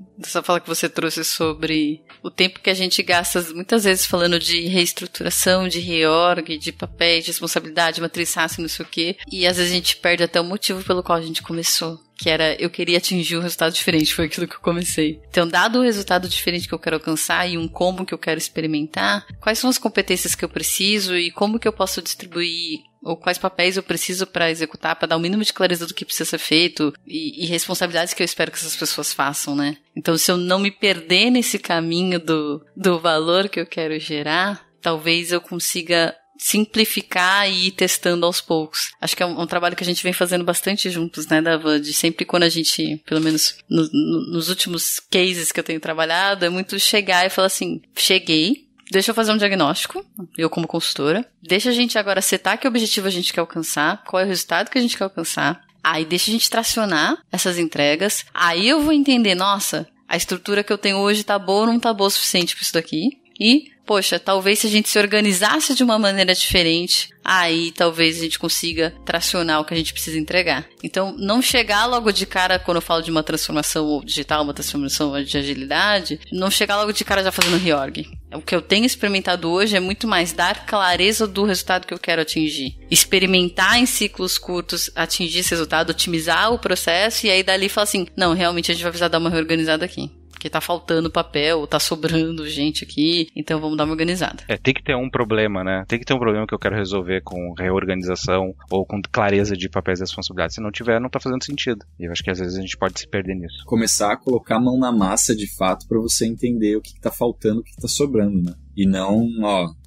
fala que você trouxe sobre o tempo que a gente gasta muitas vezes falando de reestruturação, de reorg, de papéis, de responsabilidade, matriz RACI, não sei o quê. E às vezes a gente perde até o motivo pelo qual a gente começou. Que era, eu queria atingir um resultado diferente, foi aquilo que eu comecei. Então, dado o resultado diferente que eu quero alcançar e um combo que eu quero experimentar, quais são as competências que eu preciso e como que eu posso distribuir, ou quais papéis eu preciso para executar, para dar o mínimo de clareza do que precisa ser feito e responsabilidades que eu espero que essas pessoas façam, né? Então, se eu não me perder nesse caminho do valor que eu quero gerar, talvez eu consiga simplificar e ir testando aos poucos. Acho que é um trabalho que a gente vem fazendo bastante juntos, né, Dava? De sempre quando a gente, pelo menos nos últimos cases que eu tenho trabalhado, é muito chegar e falar assim, cheguei, deixa eu fazer um diagnóstico, eu como consultora, deixa a gente agora setar que objetivo a gente quer alcançar, qual é o resultado que a gente quer alcançar, aí deixa a gente tracionar essas entregas, aí eu vou entender, nossa, a estrutura que eu tenho hoje tá boa ou não tá boa o suficiente para isso daqui, e poxa, talvez se a gente se organizasse de uma maneira diferente, aí talvez a gente consiga tracionar o que a gente precisa entregar. Então, não chegar logo de cara, quando eu falo de uma transformação digital, uma transformação de agilidade, não chegar logo de cara já fazendo reorg. O que eu tenho experimentado hoje é muito mais dar clareza do resultado que eu quero atingir. Experimentar em ciclos curtos, atingir esse resultado, otimizar o processo e aí dali falar assim, não, realmente a gente vai precisar dar uma reorganizada aqui. Porque tá faltando papel, tá sobrando gente aqui, então vamos dar uma organizada. Tem que ter um problema, né? Tem que ter um problema que eu quero resolver com reorganização ou com clareza de papéis e responsabilidades. Se não tiver, não tá fazendo sentido. E eu acho que às vezes a gente pode se perder nisso. Começar a colocar a mão na massa de fato pra você entender o que tá faltando, o que tá sobrando, né? E não,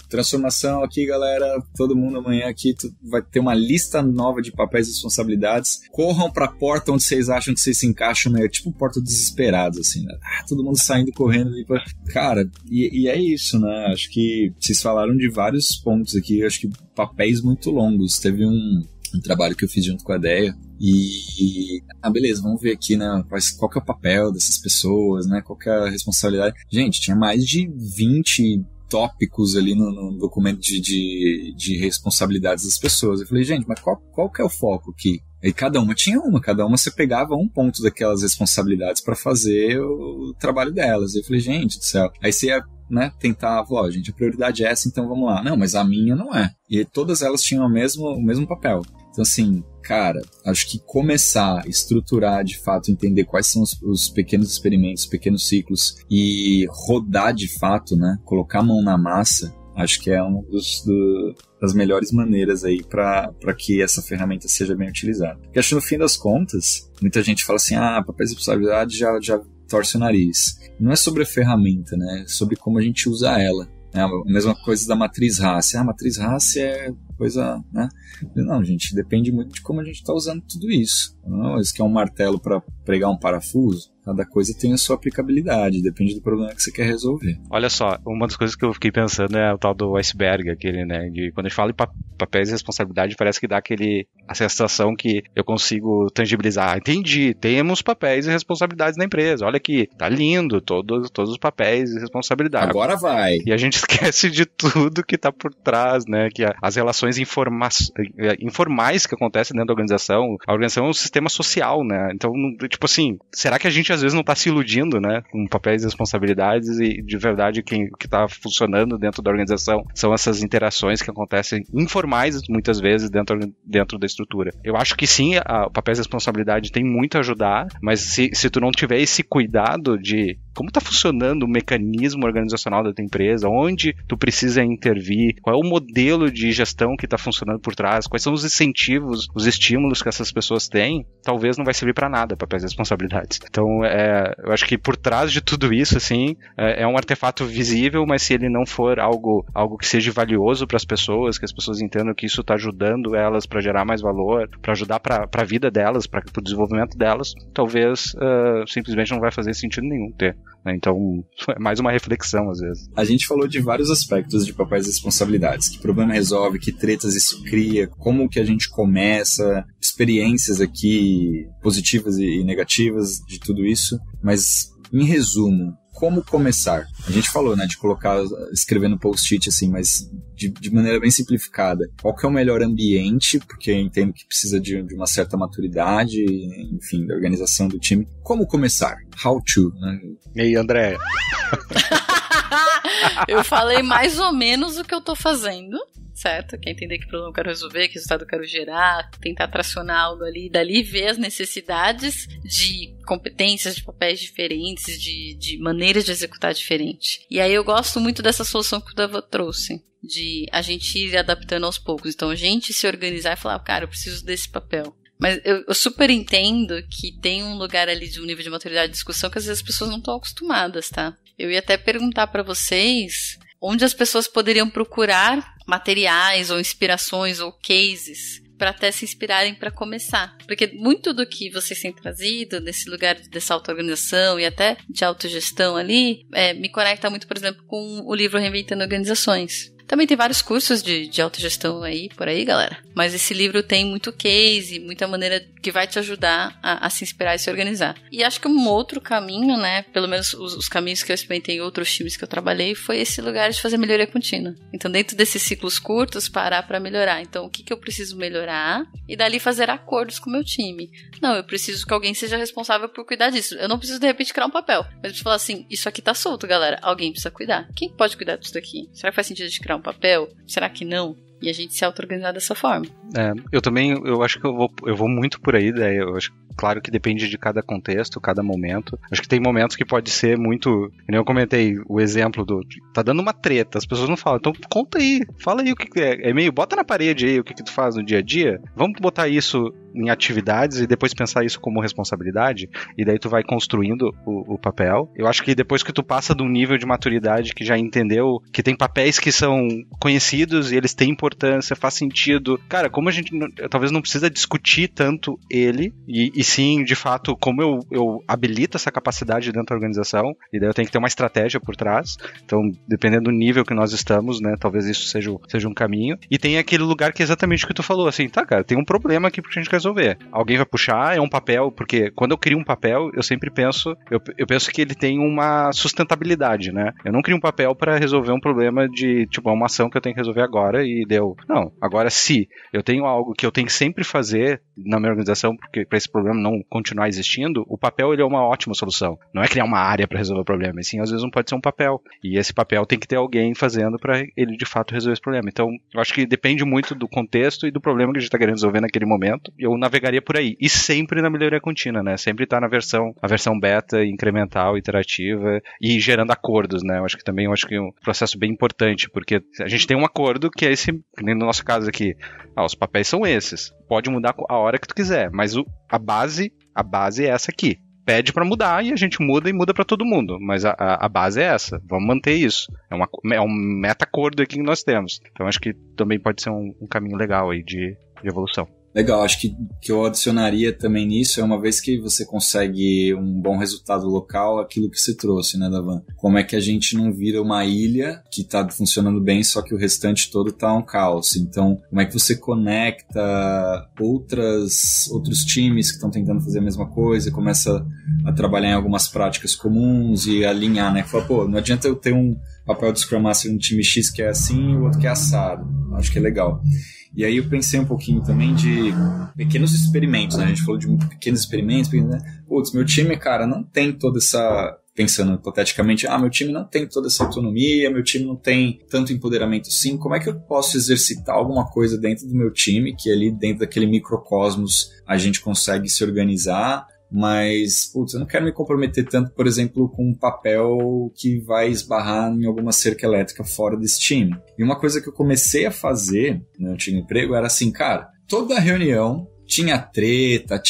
transformação aqui, galera, todo mundo amanhã aqui vai ter uma lista nova de papéis e responsabilidades. Corram pra porta onde vocês acham que vocês se encaixam, né? Tipo porta desesperados, assim, né? Todo mundo saindo correndo ali pra... Cara, e é isso, né? Acho que vocês falaram de vários pontos aqui, acho que papéis muito longos. Teve um trabalho que eu fiz junto com a Deia e beleza, vamos ver aqui, né, qual que é o papel dessas pessoas, né, qual que é a responsabilidade. Gente, tinha mais de 20 tópicos ali no documento de responsabilidades das pessoas. Eu falei, gente, mas qual que é o foco aqui? E cada uma você pegava um ponto daquelas responsabilidades para fazer o trabalho delas. Eu falei, gente do céu. Aí você ia, né, tentar, gente, a prioridade é essa, então vamos lá. Não, mas a minha não é. E todas elas tinham o mesmo papel. Então, assim, cara, acho que começar a estruturar, de fato, entender quais são os pequenos experimentos, pequenos ciclos e rodar de fato, né, colocar a mão na massa, acho que é uma das melhores maneiras aí para que essa ferramenta seja bem utilizada. Porque acho que no fim das contas, muita gente fala assim, papéis de responsabilidade já torce o nariz. Não é sobre a ferramenta, né, é sobre como a gente usa ela. É a mesma coisa da matriz RACI. A matriz RACI é coisa, né? Não, gente, depende muito de como a gente está usando tudo isso. Não, isso aqui é um martelo para pregar um parafuso. Cada coisa tem a sua aplicabilidade, depende do problema que você quer resolver. Olha só, uma das coisas que eu fiquei pensando é o tal do iceberg, aquele, né, de quando a gente fala em papéis e responsabilidade, parece que dá a sensação que eu consigo tangibilizar. Entendi, temos papéis e responsabilidades na empresa, olha aqui, tá lindo, todos os papéis e responsabilidades. Agora vai! E a gente esquece de tudo que tá por trás, né, que as relações informais que acontecem dentro da organização. A organização é um sistema social, né, então, tipo assim, será que a gente às vezes não tá se iludindo, né, com papéis e responsabilidades e de verdade o que tá funcionando dentro da organização são essas interações que acontecem informais muitas vezes dentro da estrutura. Eu acho que sim, papéis e responsabilidade tem muito a ajudar, mas se tu não tiver esse cuidado de como tá funcionando o mecanismo organizacional da tua empresa, onde tu precisa intervir, qual é o modelo de gestão que tá funcionando por trás, quais são os incentivos, os estímulos que essas pessoas têm, talvez não vai servir para nada papéis e responsabilidades. Então, eu acho que por trás de tudo isso, assim, é um artefato visível, mas se ele não for algo que seja valioso para as pessoas, que as pessoas entendam que isso está ajudando elas para gerar mais valor, para ajudar para a vida delas, para o desenvolvimento delas, talvez simplesmente não vai fazer sentido nenhum ter. Então, é mais uma reflexão, às vezes. A gente falou de vários aspectos de papéis e responsabilidades. Que problema resolve, que tretas isso cria, como que a gente começa, experiências aqui positivas e negativas de tudo isso. Mas, em resumo, como começar? A gente falou, né, de escrever no post-it, assim, mas de maneira bem simplificada. Qual que é o melhor ambiente? Porque eu entendo que precisa de uma certa maturidade, enfim, da organização do time. Como começar? How to, né? E aí, André? Eu falei mais ou menos o que eu tô fazendo, certo? Quer entender que problema eu quero resolver, que resultado eu quero gerar, tentar tracionar algo ali, e dali ver as necessidades de competências, de papéis diferentes, de maneiras de executar diferente. E aí eu gosto muito dessa solução que o Dava trouxe, de a gente ir adaptando aos poucos. Então a gente se organizar e falar, cara, eu preciso desse papel. Mas eu super entendo que tem um lugar ali de um nível de maturidade de discussão que às vezes as pessoas não estão acostumadas, tá? Eu ia até perguntar para vocês onde as pessoas poderiam procurar materiais ou inspirações ou cases para até se inspirarem para começar. Porque muito do que vocês têm trazido nesse lugar dessa auto-organização e até de autogestão ali, me conecta muito, por exemplo, com o livro Reinventando Organizações. Também tem vários cursos de autogestão por aí, galera. Mas esse livro tem muito case, muita maneira que vai te ajudar a se inspirar e se organizar. E acho que um outro caminho, né, pelo menos os caminhos que eu experimentei em outros times que eu trabalhei, foi esse lugar de fazer melhoria contínua. Então, dentro desses ciclos curtos, parar para melhorar. Então, o que eu preciso melhorar? E dali fazer acordos com o meu time. Não, eu preciso que alguém seja responsável por cuidar disso. Eu não preciso, de repente, criar um papel. Mas eu preciso falar assim, isso aqui tá solto, galera. Alguém precisa cuidar. Quem pode cuidar disso daqui? Será que faz sentido de criar um papel? Será que não? E a gente se auto-organizar dessa forma. Eu acho que eu vou muito por aí, daí eu acho, claro que depende de cada contexto, cada momento. Acho que tem momentos que pode ser muito, como eu comentei, o exemplo tá dando uma treta, as pessoas não falam, então conta aí, fala aí o que é, meio, bota na parede aí o que tu faz no dia a dia, vamos botar isso em atividades e depois pensar isso como responsabilidade, e daí tu vai construindo o papel. Eu acho que depois que tu passa de um nível de maturidade que já entendeu que tem papéis que são conhecidos e eles têm importância, faz sentido, cara, como a gente talvez não precisa discutir tanto ele, e sim, de fato, como eu habilito essa capacidade dentro da organização, e daí eu tenho que ter uma estratégia por trás. Então, dependendo do nível que nós estamos, né, talvez isso seja um caminho. E tem aquele lugar que é exatamente o que tu falou, assim, tá, cara, tem um problema aqui pra gente resolver. Alguém vai puxar, é um papel, porque quando eu crio um papel, eu sempre penso, eu penso que ele tem uma sustentabilidade, né? Eu não crio um papel pra resolver um problema de, tipo, uma ação que eu tenho que resolver agora e deu. Não, agora se eu tenho algo que eu tenho que sempre fazer na minha organização, porque pra esse problema não continuar existindo, o papel ele é uma ótima solução. Não é criar uma área para resolver o problema, e sim, às vezes não pode ser um papel. E esse papel tem que ter alguém fazendo para ele de fato resolver esse problema. Então, eu acho que depende muito do contexto e do problema que a gente está querendo resolver naquele momento. Eu navegaria por aí. E sempre na melhoria contínua, né? Sempre tá a versão beta, incremental, iterativa e gerando acordos, né? Eu acho que é um processo bem importante, porque a gente tem um acordo que é esse, no nosso caso aqui, os papéis são esses. Pode mudar a hora que tu quiser, mas a base é essa aqui. Pede pra mudar e a gente muda e muda pra todo mundo, mas a base é essa, vamos manter isso. É um meta-acordo aqui que nós temos. Então acho que também pode ser um caminho legal aí de evolução. Legal, acho que eu adicionaria também nisso é uma vez que você consegue um bom resultado local, aquilo que você trouxe, né, Davan? Como é que a gente não vira uma ilha que tá funcionando bem, só que o restante todo tá um caos? Então, como é que você conecta outros times que estão tentando fazer a mesma coisa, começa a trabalhar em algumas práticas comuns e alinhar, né? Fala, pô, não adianta eu ter um papel de Scrum Master no time X que é assim e o outro que é assado. Acho que é legal. E aí eu pensei um pouquinho também de pequenos experimentos, né? A gente falou de muito pequenos experimentos, né? Putz, meu time, cara, não tem toda essa... Pensando hipoteticamente, meu time não tem toda essa autonomia, meu time não tem tanto empoderamento assim, como é que eu posso exercitar alguma coisa dentro do meu time, que ali dentro daquele microcosmos a gente consegue se organizar, mas, putz, eu não quero me comprometer tanto, por exemplo, com um papel que vai esbarrar em alguma cerca elétrica fora desse time. E uma coisa que eu comecei a fazer no antigo emprego era assim, cara, toda reunião tinha treta,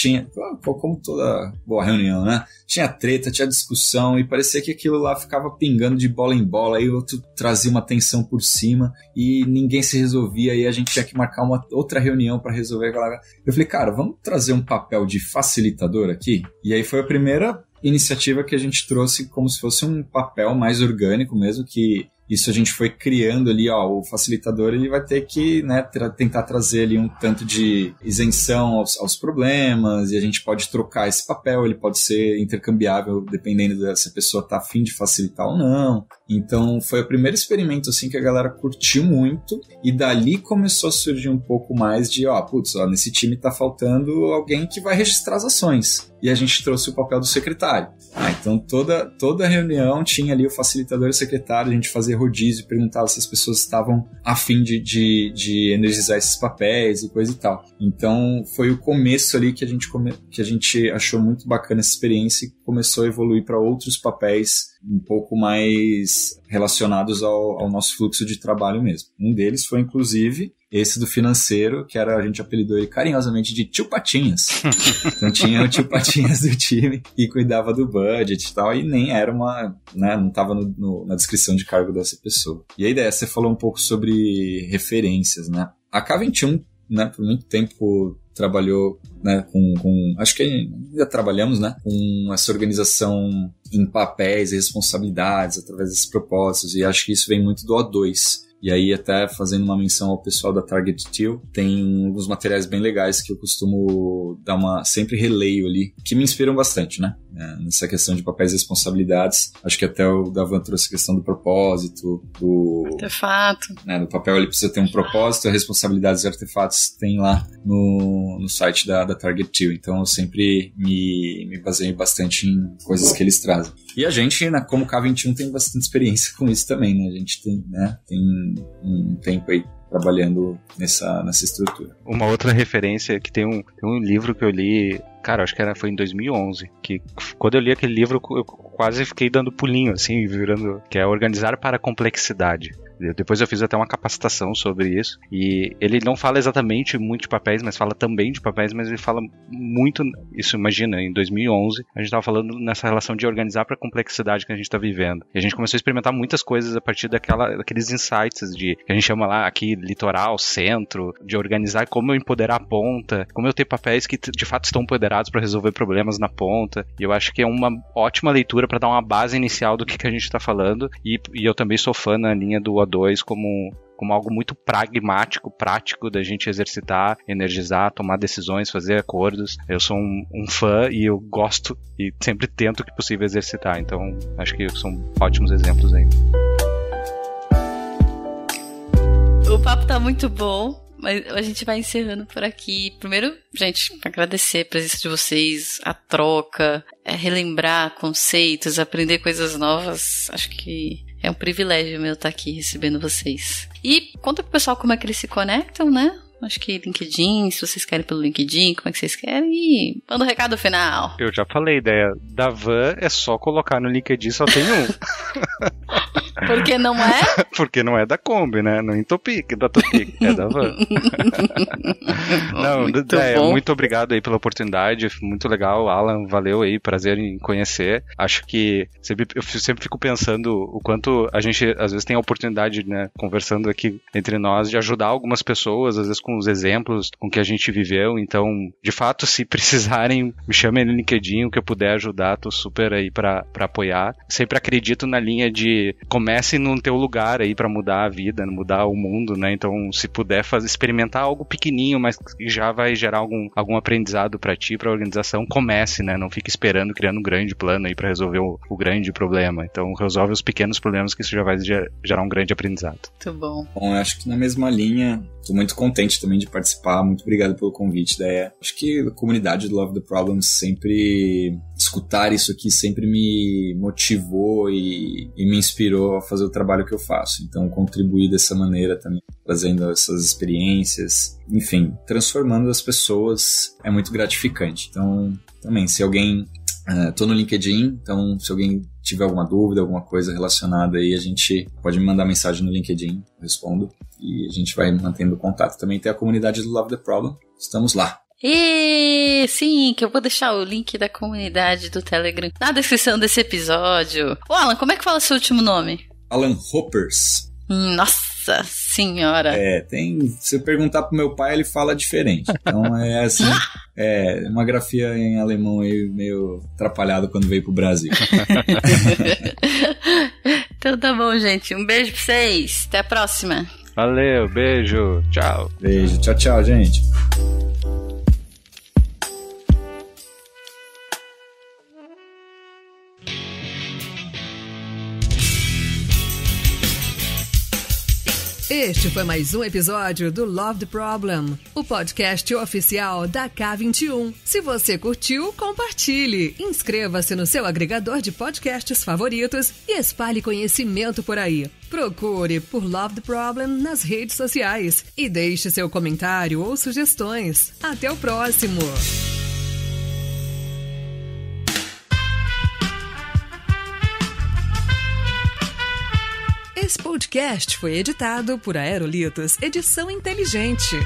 como toda boa reunião, né? Tinha treta, tinha discussão e parecia que aquilo lá ficava pingando de bola em bola, aí o outro trazia uma tensão por cima e ninguém se resolvia e a gente tinha que marcar uma outra reunião para resolver aquela... Eu falei, cara, vamos trazer um papel de facilitador aqui? E aí foi a primeira iniciativa que a gente trouxe como se fosse um papel mais orgânico mesmo, que isso a gente foi criando ali, o facilitador ele vai ter que, né, tentar trazer ali um tanto de isenção aos problemas, e a gente pode trocar esse papel, ele pode ser intercambiável dependendo se a pessoa tá a fim de facilitar ou não. Então foi o primeiro experimento assim que a galera curtiu muito, e dali começou a surgir um pouco mais de, nesse time tá faltando alguém que vai registrar as ações. E a gente trouxe o papel do secretário. Então toda reunião tinha ali o facilitador e o secretário, a gente fazia rodízio e perguntava se as pessoas estavam a fim de energizar esses papéis e coisa e tal. Então foi o começo ali que a gente achou muito bacana essa experiência e começou a evoluir para outros papéis um pouco mais relacionados ao nosso fluxo de trabalho mesmo. Um deles foi, inclusive, esse do financeiro, que a gente apelidou ele carinhosamente de Tio Patinhas. Então tinha o Tio Patinhas do time que cuidava do budget e tal, e nem era não estava na descrição de cargo dessa pessoa. E a ideia, você falou um pouco sobre referências, né? A K21, né, por muito tempo trabalhou, né, acho que ainda trabalhamos, né, com essa organização em papéis e responsabilidades através desses propósitos, e acho que isso vem muito do O2. E aí, até fazendo uma menção ao pessoal da Target Teal, tem alguns materiais bem legais que eu costumo sempre releio ali, que me inspiram bastante, né? Nessa questão de papéis e responsabilidades. Acho que até o Davan trouxe a questão do propósito, do artefato. Né, do papel ele precisa ter um propósito, as responsabilidades e artefatos tem lá no site da Target Teal. Então eu sempre me baseio bastante em coisas que eles trazem. E a gente, como K21, tem bastante experiência com isso também, né? A gente tem um tempo aí trabalhando nessa estrutura. Uma outra referência que tem um livro que eu li, cara, acho que foi em 2011, que quando eu li aquele livro eu quase fiquei dando pulinho, assim, que é Organizar para a Complexidade. Depois eu fiz até uma capacitação sobre isso, e ele não fala exatamente muito de papéis, mas fala também de papéis, mas ele fala muito, isso imagina, em 2011, a gente estava falando nessa relação de organizar para a complexidade que a gente está vivendo. E a gente começou a experimentar muitas coisas a partir daqueles insights que a gente chama lá aqui litoral, centro, de organizar como eu empoderar a ponta, como eu ter papéis que de fato estão empoderados para resolver problemas na ponta. E eu acho que é uma ótima leitura para dar uma base inicial do que a gente está falando, e eu também sou fã na linha do O2 como algo muito pragmático, prático da gente exercitar, energizar, tomar decisões, fazer acordos. Eu sou um fã e eu gosto e sempre tento que possível exercitar. Então, acho que são ótimos exemplos aí. O papo tá muito bom, mas a gente vai encerrando por aqui. Primeiro, gente, agradecer a presença de vocês, a troca, relembrar conceitos, aprender coisas novas. Acho que é um privilégio meu estar aqui recebendo vocês. E conta pro pessoal como é que eles se conectam, né? Acho que LinkedIn, se vocês querem pelo LinkedIn, como é que vocês querem? E manda o recado final. Eu já falei, a ideia da Van é só colocar no LinkedIn, só tem um. Porque não é? Porque não é da Kombi, né? Não Topic, da Topic, é da van. Não, muito obrigado aí pela oportunidade, muito legal, Alan, valeu aí, prazer em conhecer. Acho que eu sempre fico pensando o quanto a gente às vezes tem a oportunidade, né, conversando aqui entre nós, de ajudar algumas pessoas, às vezes com os exemplos com que a gente viveu. Então, de fato, se precisarem, me chamem no LinkedIn, o que eu puder ajudar, tô super aí pra apoiar. Sempre acredito na linha de comece no teu lugar aí pra mudar a vida, mudar o mundo, né? Então, se puder experimentar algo pequenininho, mas que já vai gerar algum aprendizado pra ti, pra organização, comece, né? Não fique esperando, criando um grande plano aí pra resolver o grande problema. Então, resolve os pequenos problemas, que isso já vai gerar um grande aprendizado. Muito bom. Bom, eu acho que na mesma linha, tô muito contente também de participar, muito obrigado pelo convite, Deia. Acho que a comunidade do Love the Problem sempre, escutar isso aqui sempre me motivou e me inspirou a fazer o trabalho que eu faço. Então, contribuir dessa maneira também, trazendo essas experiências, enfim, transformando as pessoas é muito gratificante. Então, também, se alguém... tô no LinkedIn, então se alguém tiver alguma dúvida, alguma coisa relacionada aí, a gente pode me mandar mensagem no LinkedIn, eu respondo, e a gente vai mantendo contato. Também tem a comunidade do Love the Problem, estamos lá. E sim, que eu vou deixar o link da comunidade do Telegram na descrição desse episódio. Ô Alan, como é que fala seu último nome? Alan Hoppers. Nossa senhora. Se eu perguntar pro meu pai, ele fala diferente. Então é assim, uma grafia em alemão aí meio atrapalhado quando veio pro Brasil. Então tá bom, gente. Um beijo pra vocês. Até a próxima. Valeu, beijo, tchau. Beijo, tchau, tchau, gente. Este foi mais um episódio do Love the Problem, o podcast oficial da K21. Se você curtiu, compartilhe, inscreva-se no seu agregador de podcasts favoritos e espalhe conhecimento por aí. Procure por Love the Problem nas redes sociais e deixe seu comentário ou sugestões. Até o próximo! Esse podcast foi editado por Aerolitos Edição Inteligente.